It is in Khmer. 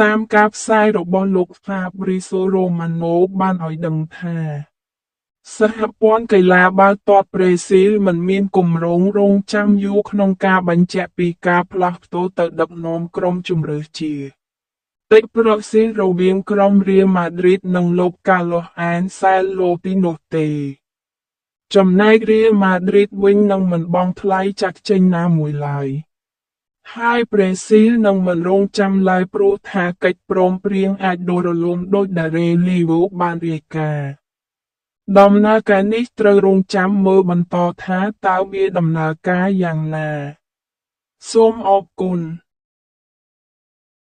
តាមការផ្សាយរបស់លោក Fabrizio Romano បានឲ្យដឹងថាសហព័ន្ធកីឡាបាល់ទាត់ប្រេស៊ីលមិនមានគម្រោងរង់ចាំយូរក្នុងការបញ្ជាក់ពីការផ្លាស់ប្តូរទៅដឹកនាំក្រុមជម្រើសជាតិចប្រសិទ្ធរវាងក្រុមរៀលម៉ាឌ្រីតនិងលោក Carlos Ancelotti នោះទេចំណែករៀលម៉ាឌ្រីតវិញនឹងមិនបង់ថ្លៃចាក់ចេញណាមួយឡើយហើយប្រេស៊ីលនឹងមិនរង់ចាំឡើយព្រោះថាកិច្ចព្រមព្រៀងអាចដួលរលំដោយដែលរេលីវូបានរាយការណ៍ដំណើរការនេះត្រូវរង់ចាំមើលបន្តថាតើវាដំណើរការយ៉ាងណាសូមអរគុណ